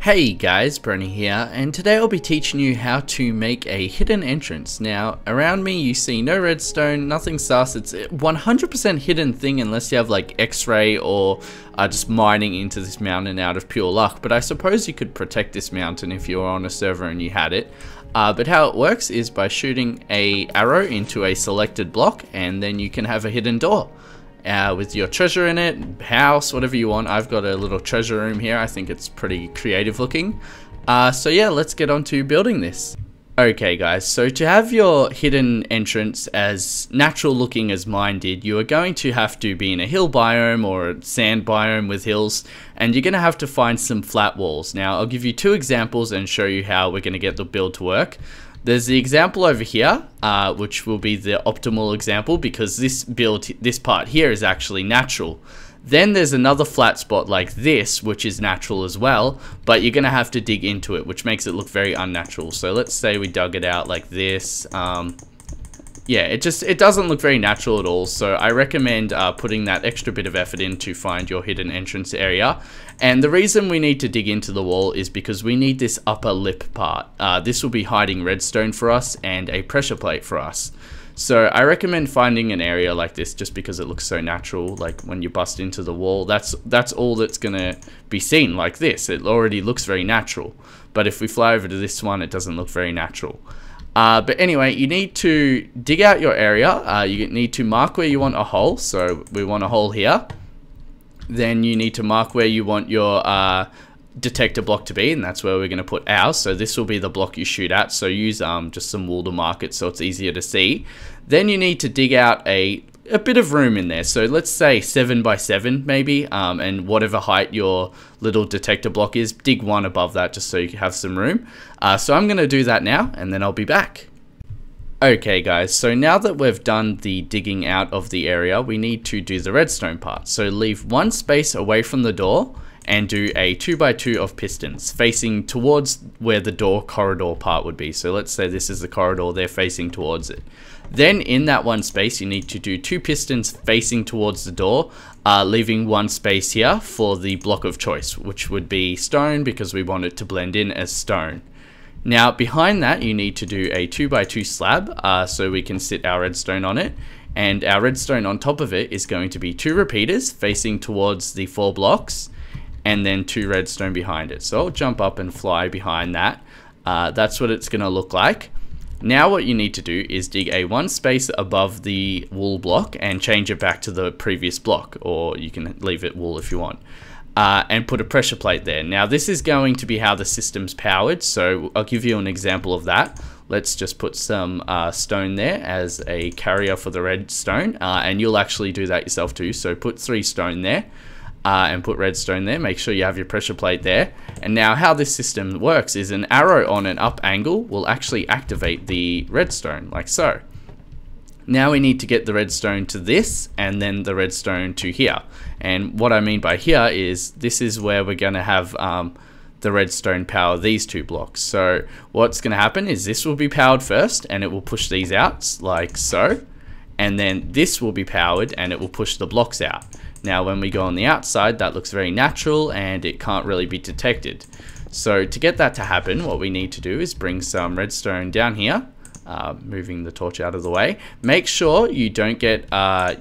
Hey guys, Brenny here, and today I'll be teaching you how to make a hidden entrance. Now, around me you see no redstone, nothing sus, it's a 100% hidden thing unless you have like X-ray or just mining into this mountain out of pure luck, but I suppose you could protect this mountain if you were on a server and you had it. But how it works is by shooting an arrow into a selected block, and then you can have a hidden door. With your treasure in it, house, whatever you want. I've got a little treasure room here. I think it's pretty creative looking. So yeah, let's get on to building this. Okay guys, so to have your hidden entrance as natural looking as mine did, you are going to have to be in a hill biome or a sand biome with hills, and you're going to have to find some flat walls. Now I'll give you two examples and show you how we're going to get the build to work. There's the example over here, which will be the optimal example because this part here is actually natural. Then there's another flat spot like this, which is natural as well, but you're gonna have to dig into it, which makes it look very unnatural. So let's say we dug it out like this. Yeah, it doesn't look very natural at all, so I recommend putting that extra bit of effort in to find your hidden entrance area. And the reason we need to dig into the wall is because we need this upper lip part. This will be hiding redstone for us and a pressure plate for us. So I recommend finding an area like this just because it looks so natural. Like when you bust into the wall, that's all that's gonna be seen like this. It already looks very natural. But if we fly over to this one, it doesn't look very natural. But anyway, you need to dig out your area. You need to mark where you want a hole. So we want a hole here. Then you need to mark where you want your detector block to be, and that's where we're going to put ours. So this will be the block you shoot at. So use just some wool to mark it so it's easier to see. Then you need to dig out a bit of room in there. So let's say 7 by 7 maybe, and whatever height your little detector block is, dig one above that just so you have some room. So I'm going to do that now, and then I'll be back. Okay guys, so now that we've done the digging out of the area, we need to do the redstone part. So leave one space away from the door and do a 2 by 2 of pistons facing towards where the door corridor part would be. So let's say this is the corridor, they're facing towards it. Then in that one space, you need to do 2 pistons facing towards the door, leaving one space here for the block of choice, which would be stone because we want it to blend in as stone. Now behind that, you need to do a 2 by 2 slab so we can sit our redstone on it. And our redstone on top of it is going to be 2 repeaters facing towards the 4 blocks, and then 2 redstone behind it. So I'll jump up and fly behind that. That's what it's going to look like. Now what you need to do is dig a 1 space above the wool block and change it back to the previous block, or you can leave it wool if you want, and put a pressure plate there. Now this is going to be how the system's powered, so I'll give you an example of that. Let's just put some stone there as a carrier for the redstone, and you'll actually do that yourself too. So put 3 stone there. And put redstone there, make sure you have your pressure plate there. And now how this system works is an arrow on an up angle will actually activate the redstone, like so. Now we need to get the redstone to this, and then the redstone to here. And what I mean by here is, this is where we're going to have the redstone power these 2 blocks. So what's going to happen is this will be powered first, and it will push these out, like so. And then this will be powered, and it will push the blocks out. Now when we go on the outside, that looks very natural and it can't really be detected. So to get that to happen, what we need to do is bring some redstone down here, moving the torch out of the way. Make sure you don't get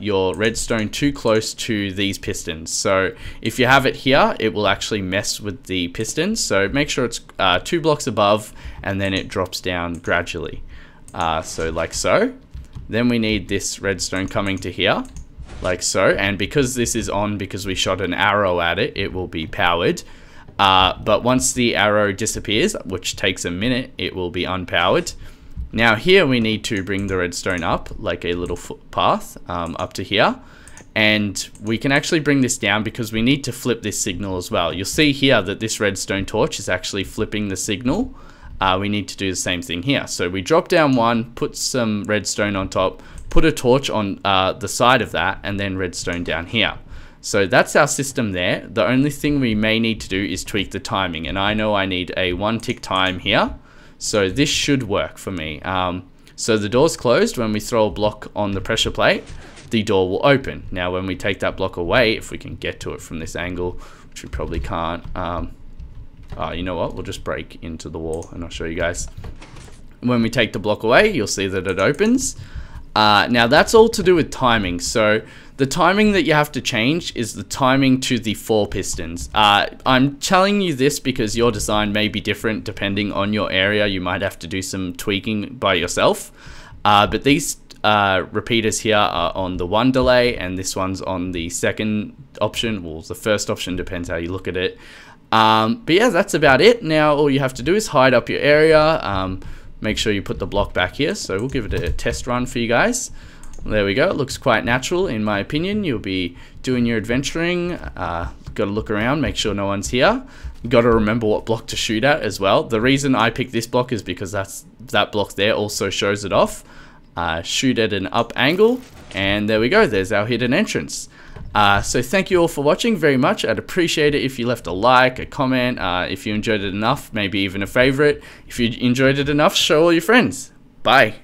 your redstone too close to these pistons. So if you have it here, it will actually mess with the pistons. So make sure it's 2 blocks above, and then it drops down gradually. So like so. Then we need this redstone coming to here, like so, and because this is on because we shot an arrow at it, it will be powered. But once the arrow disappears, which takes a minute, it will be unpowered. Now here we need to bring the redstone up like a little footpath up to here, and we can actually bring this down because we need to flip this signal as well. You'll see here that this redstone torch is actually flipping the signal. We need to do the same thing here. So we drop down 1, put some redstone on top, put a torch on the side of that, and then redstone down here. So that's our system there. The only thing we may need to do is tweak the timing, and I know I need a 1 tick time here. So this should work for me. So the door's closed. When we throw a block on the pressure plate, the door will open. Now when we take that block away, if we can get to it from this angle, which we probably can't, You know what? We'll just break into the wall and I'll show you guys. When we take the block away, you'll see that it opens. Now that's all to do with timing. So the timing that you have to change is the timing to the 4 pistons. I'm telling you this because your design may be different depending on your area. You might have to do some tweaking by yourself. But these repeaters here are on the 1 delay, and this one's on the 2nd option. Well, the 1st option, depends how you look at it. But yeah, that's about it. Now all you have to do is hide up your area. Make sure you put the block back here. So we'll give it a test run for you guys. There we go. It looks quite natural in my opinion. You'll be doing your adventuring. Got to look around, make sure no one's here. You got to remember what block to shoot at as well. The reason I picked this block is because that block there also shows it off. Shoot at an up angle, and there we go. There's our hidden entrance. So thank you all for watching very much. I'd appreciate it if you left a like, a comment, if you enjoyed it enough, maybe even a favorite. If you enjoyed it enough, show all your friends. Bye.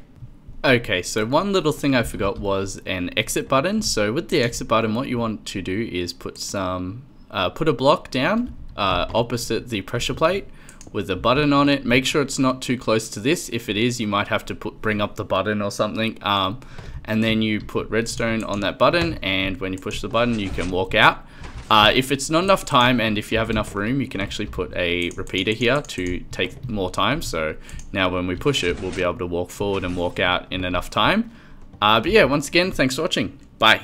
Okay, so one little thing I forgot was an exit button. So with the exit button, what you want to do is put a block down opposite the pressure plate with a button on it. Make sure it's not too close to this. If it is, you might have to bring up the button or something. And then you put redstone on that button, and when you push the button, you can walk out. If it's not enough time, and if you have enough room, you can actually put a repeater here to take more time. So now when we push it, we'll be able to walk forward and walk out in enough time. But yeah, once again, thanks for watching. Bye.